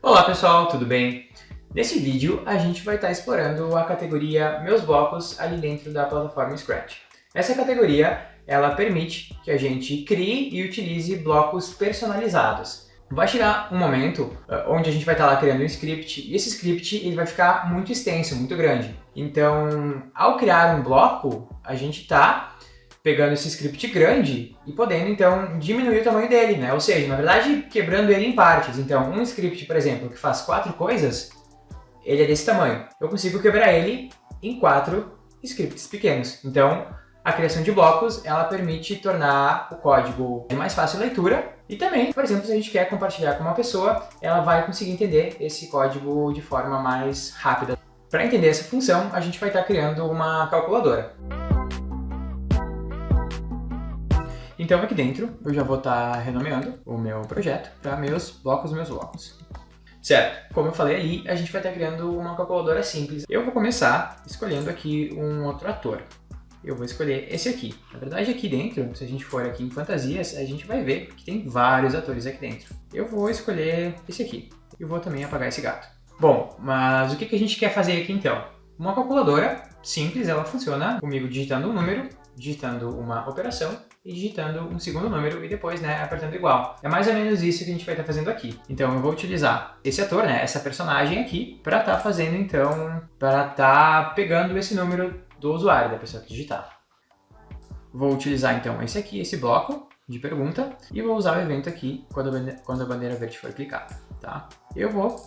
Olá pessoal, tudo bem? Nesse vídeo a gente vai estar explorando a categoria Meus Blocos ali dentro da plataforma Scratch. Essa categoria ela permite que a gente crie e utilize blocos personalizados. Vai chegar um momento onde a gente vai estar lá criando um script e esse script ele vai ficar muito extenso, muito grande. Então, ao criar um bloco, a gente está pegando esse script grande e podendo, então, diminuir o tamanho dele, né? Ou seja, na verdade, quebrando ele em partes. Então, um script, por exemplo, que faz 4 coisas, ele é desse tamanho. Eu consigo quebrar ele em 4 scripts pequenos. Então, a criação de blocos, ela permite tornar o código de mais fácil leitura e também, por exemplo, se a gente quer compartilhar com uma pessoa, ela vai conseguir entender esse código de forma mais rápida. Para entender essa função, a gente vai estar criando uma calculadora. Então aqui dentro eu já vou estar renomeando o meu projeto para meus blocos. Certo, como eu falei ali, a gente vai estar criando uma calculadora simples. Eu vou começar escolhendo aqui um outro ator. Eu vou escolher esse aqui. Na verdade aqui dentro, se a gente for aqui em fantasias, a gente vai ver que tem vários atores aqui dentro. Eu vou escolher esse aqui. E vou também apagar esse gato. Bom, mas o que a gente quer fazer aqui então? Uma calculadora simples, ela funciona comigo digitando um número, digitando uma operação e digitando um segundo número e depois, apertando igual. É mais ou menos isso que a gente vai estar fazendo aqui. Então eu vou utilizar esse ator, essa personagem aqui, para estar fazendo então, para estar pegando esse número do usuário, da pessoa que digitar. Vou utilizar então esse aqui, esse bloco de pergunta, e vou usar o evento aqui quando a bandeira verde for clicada, tá? Eu vou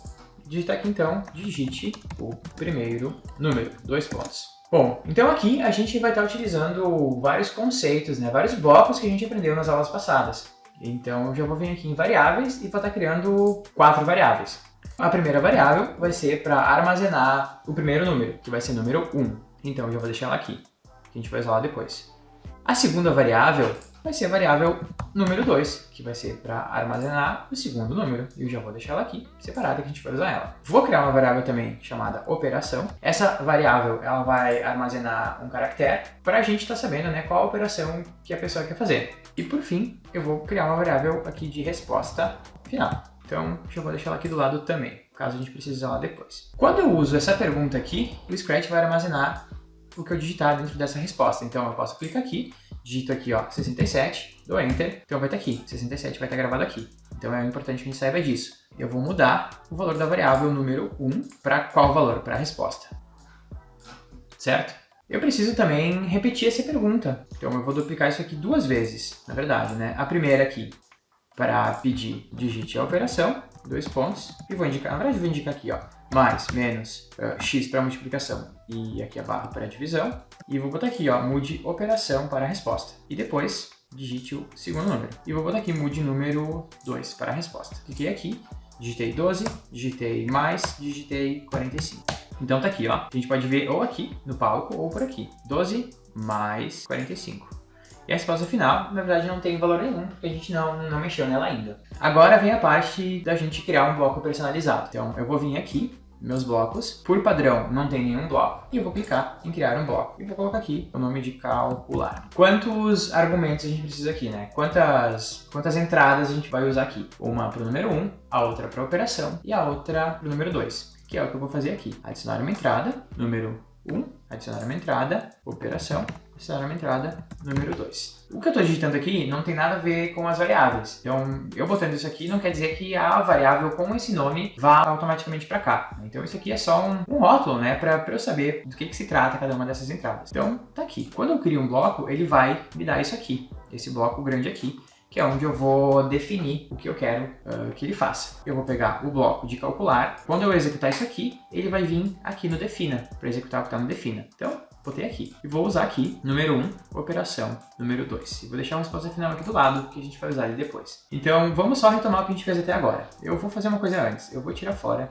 digitar aqui então, digite o primeiro número, 2 pontos. Bom, então aqui a gente vai estar utilizando vários conceitos, vários blocos que a gente aprendeu nas aulas passadas. Então eu já vou vir aqui em variáveis e vou estar criando 4 variáveis. A primeira variável vai ser para armazenar o primeiro número, que vai ser número 1. Então eu já vou deixar ela aqui, que a gente vai usar lá depois. A segunda variável vai ser a variável número 2, que vai ser para armazenar o segundo número. Eu já vou deixar ela aqui, separada, que a gente vai usar ela. Vou criar uma variável também chamada operação. Essa variável ela vai armazenar um caractere para a gente estar sabendo qual a operação que a pessoa quer fazer. E por fim, eu vou criar uma variável aqui de resposta final. Então, já vou deixar ela aqui do lado também, caso a gente precise usar ela depois. Quando eu uso essa pergunta aqui, o Scratch vai armazenar o que eu digitar dentro dessa resposta. Então, eu posso clicar aqui, digito aqui, 67, dou Enter, então vai estar aqui, 67 vai estar gravado aqui. Então é importante que a gente saiba disso. Eu vou mudar o valor da variável número 1 para qual valor? Para a resposta. Certo? Eu preciso também repetir essa pergunta. Então eu vou duplicar isso aqui 2 vezes, na verdade, A primeira aqui, para pedir, digite a operação, 2 pontos, e vou indicar, na verdade eu vou indicar aqui, mais, menos, x para multiplicação e aqui a barra para divisão. E vou botar aqui, mude operação para a resposta. E depois, digite o segundo número. E vou botar aqui, mude número 2 para a resposta. Cliquei aqui, digitei 12, digitei mais, digitei 45. Então tá aqui, A gente pode ver ou aqui no palco ou por aqui. 12 mais 45. E a resposta final, na verdade, não tem valor nenhum, porque a gente não mexeu nela ainda. Agora vem a parte da gente criar um bloco personalizado. Então eu vou vir aqui, meus blocos, por padrão não tem nenhum bloco, e eu vou clicar em criar um bloco. E vou colocar aqui o nome de calcular. Quantos argumentos a gente precisa aqui, Quantas entradas a gente vai usar aqui? Uma para o número 1, a outra para a operação e a outra para o número 2, que é o que eu vou fazer aqui. Adicionar uma entrada, número 1, adicionar uma entrada, operação, adicionar uma entrada, número 2. O que eu estou digitando aqui não tem nada a ver com as variáveis. Então, eu botando isso aqui não quer dizer que a variável com esse nome vá automaticamente para cá. Então, isso aqui é só um rótulo, para eu saber do que se trata cada uma dessas entradas. Então, tá aqui. Quando eu crio um bloco, ele vai me dar isso aqui, esse bloco grande aqui, que é onde eu vou definir o que eu quero que ele faça. Eu vou pegar o bloco de calcular. Quando eu executar isso aqui, ele vai vir aqui no defina, para executar o que está no defina. Então, botei aqui. E vou usar aqui, número 1, operação, número 2. E vou deixar a resposta final aqui do lado, que a gente vai usar ele depois. Então, vamos só retomar o que a gente fez até agora. Eu vou fazer uma coisa antes. Eu vou tirar fora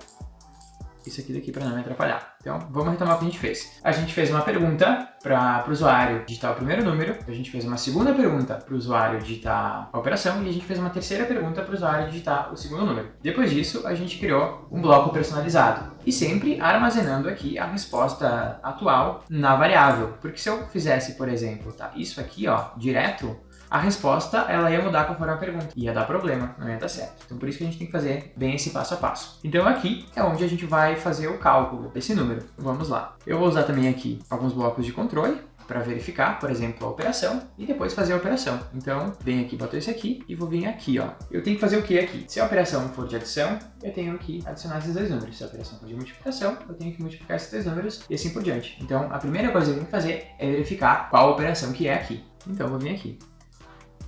isso aqui daqui para não me atrapalhar. Então, vamos retomar o que a gente fez. A gente fez uma pergunta para o usuário digitar o primeiro número, a gente fez uma segunda pergunta para o usuário digitar a operação e a gente fez uma terceira pergunta para o usuário digitar o segundo número. Depois disso, a gente criou um bloco personalizado e sempre armazenando aqui a resposta atual na variável. Porque se eu fizesse, por exemplo, isso aqui, direto, a resposta ela ia mudar conforme a pergunta. Ia dar problema, não ia dar certo. Então por isso que a gente tem que fazer bem esse passo a passo. Então aqui é onde a gente vai fazer o cálculo desse número. Vamos lá. Eu vou usar também aqui alguns blocos de controle para verificar, por exemplo, a operação e depois fazer a operação. Então, venho aqui, boto esse aqui e vou vir aqui, ó. Eu tenho que fazer o que aqui? Se a operação for de adição, eu tenho que adicionar esses dois números. Se a operação for de multiplicação, eu tenho que multiplicar esses dois números e assim por diante. Então, a primeira coisa que eu tenho que fazer é verificar qual operação que é aqui. Então, eu vou vir aqui,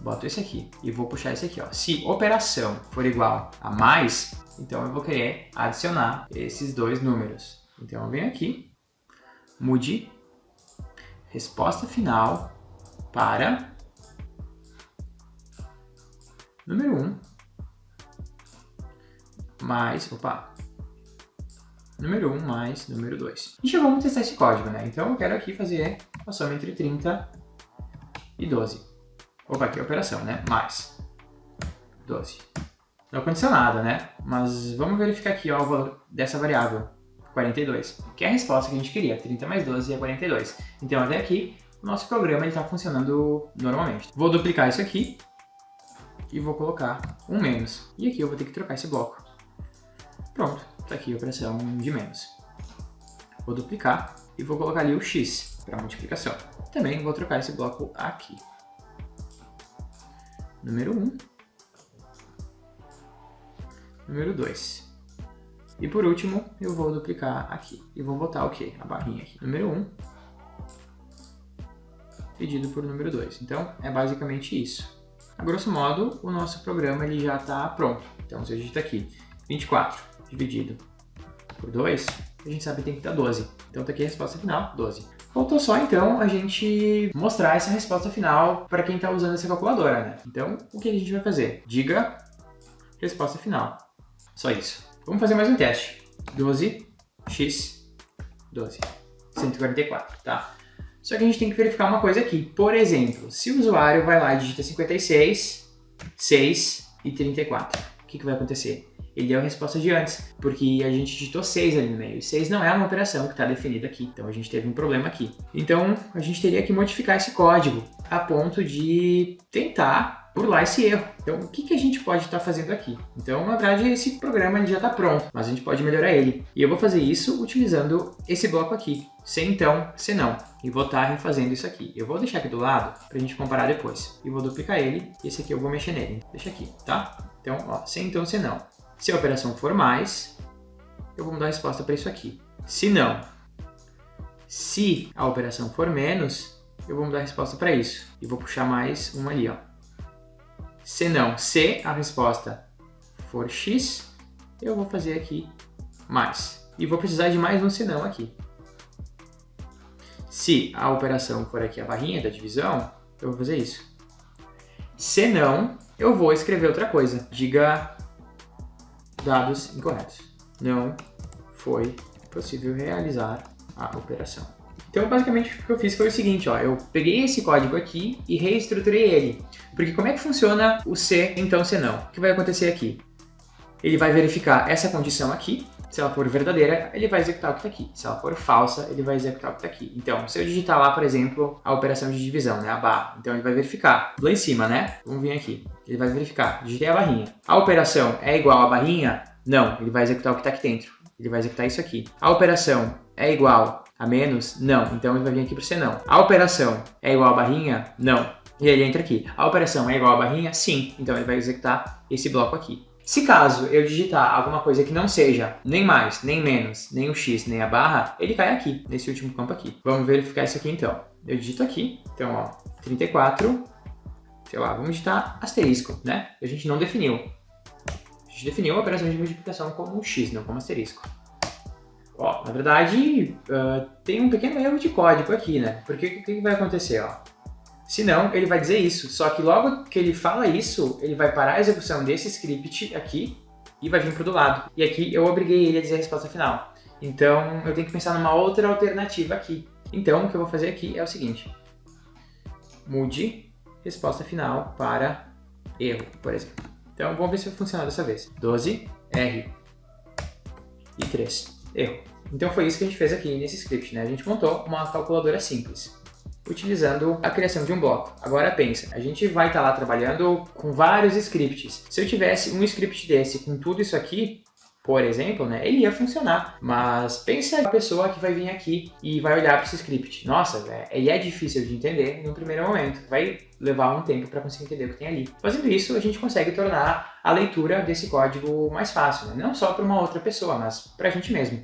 boto esse aqui e vou puxar esse aqui, ó. Se operação for igual a mais, então eu vou querer adicionar esses dois números. Então, eu venho aqui, mude resposta final para número 1 mais, número 1 mais número 2. E já vamos testar esse código, né? Então eu quero aqui fazer a soma entre 30 e 12. Aqui é a operação, né? Mais 12. Não aconteceu nada, né? Mas vamos verificar aqui, ó, o valor dessa variável. 42, que é a resposta que a gente queria, 30 mais 12 é 42. Então até aqui, o nosso programa está funcionando normalmente. Vou duplicar isso aqui e vou colocar um menos. E aqui eu vou ter que trocar esse bloco. Pronto, está aqui a operação de menos. Vou duplicar e vou colocar ali o x para multiplicação. Também vou trocar esse bloco aqui. Número 1. Número 2. E por último, eu vou duplicar aqui. E vou botar o quê? A barrinha aqui. Número 1 dividido por número 2. Então, é basicamente isso. A grosso modo, o nosso programa ele já está pronto. Então, se eu digitar aqui 24 dividido por 2, a gente sabe que tem que dar 12. Então, está aqui a resposta final, 12. Faltou só, então, a gente mostrar essa resposta final para quem está usando essa calculadora, né? Então, o que a gente vai fazer? Diga resposta final. Só isso. Vamos fazer mais um teste. 12x 12. 144, tá? Só que a gente tem que verificar uma coisa aqui. Por exemplo, se o usuário vai lá e digita 56, 6 e 34, o que vai acontecer? Ele deu a resposta de antes, porque a gente digitou 6 ali no meio. E 6 não é uma operação que está definida aqui, então a gente teve um problema aqui. Então, a gente teria que modificar esse código a ponto de tentar burlar esse erro. Então, o que a gente pode estar fazendo aqui? Então, na verdade, esse programa ele já está pronto, mas a gente pode melhorar ele. E eu vou fazer isso utilizando esse bloco aqui, se então, se não. E vou estar refazendo isso aqui. Eu vou deixar aqui do lado para a gente comparar depois. E vou duplicar ele, e esse aqui eu vou mexer nele. Deixa aqui, tá? Então, ó, se então, se não. Se a operação for mais, eu vou mudar a resposta para isso aqui. Se não. Se a operação for menos, eu vou mudar a resposta para isso. E vou puxar mais uma ali, ó. Se não, se a resposta for x, eu vou fazer aqui mais. E vou precisar de mais um senão aqui. Se a operação for aqui a barrinha da divisão, eu vou fazer isso. Se não, eu vou escrever outra coisa. Diga dados incorretos. Não foi possível realizar a operação. Então, basicamente, o que eu fiz foi o seguinte, ó, eu peguei esse código aqui e reestruturei ele. Porque como é que funciona o se, então, se não? O que vai acontecer aqui? Ele vai verificar essa condição aqui. Se ela for verdadeira, ele vai executar o que está aqui. Se ela for falsa, ele vai executar o que está aqui. Então, se eu digitar lá, por exemplo, a operação de divisão, né, a barra, então ele vai verificar. Lá em cima, né? Vamos vir aqui. Ele vai verificar. Digitei a barrinha. A operação é igual à barrinha? Não. Ele vai executar o que está aqui dentro. Ele vai executar isso aqui. A operação é igual a menos? Não. Então ele vai vir aqui para o senão. A operação é igual à barrinha? Não. E ele entra aqui. A operação é igual à barrinha? Sim. Então ele vai executar esse bloco aqui. Se caso eu digitar alguma coisa que não seja nem mais, nem menos, nem o x, nem a barra, ele cai aqui, nesse último campo aqui. Vamos verificar isso aqui então. Eu digito aqui, então ó, 34, sei lá, vamos digitar asterisco, né? A gente não definiu. A gente definiu a operação de multiplicação como um x, não como asterisco. Ó, na verdade, tem um pequeno erro de código aqui, né? Porque o que vai acontecer, ó? Se não, ele vai dizer isso, só que logo que ele fala isso, ele vai parar a execução desse script aqui e vai vir para o do lado. E aqui eu obriguei ele a dizer a resposta final. Então eu tenho que pensar numa outra alternativa aqui. Então o que eu vou fazer aqui é o seguinte. Mude resposta final para erro, por exemplo. Então vamos ver se vai funcionar dessa vez. 12, R e 3, erro. Então foi isso que a gente fez aqui nesse script, né? A gente montou uma calculadora simples. utilizando a criação de um bloco. Agora pensa, a gente vai estar lá trabalhando com vários scripts. Se eu tivesse um script desse com tudo isso aqui, por exemplo, né, ele ia funcionar. Mas pensa a pessoa que vai vir aqui e vai olhar para esse script. Nossa, ele é difícil de entender no primeiro momento. Vai levar um tempo para conseguir entender o que tem ali. Fazendo isso, a gente consegue tornar a leitura desse código mais fácil, né? Não só para uma outra pessoa, mas para a gente mesmo.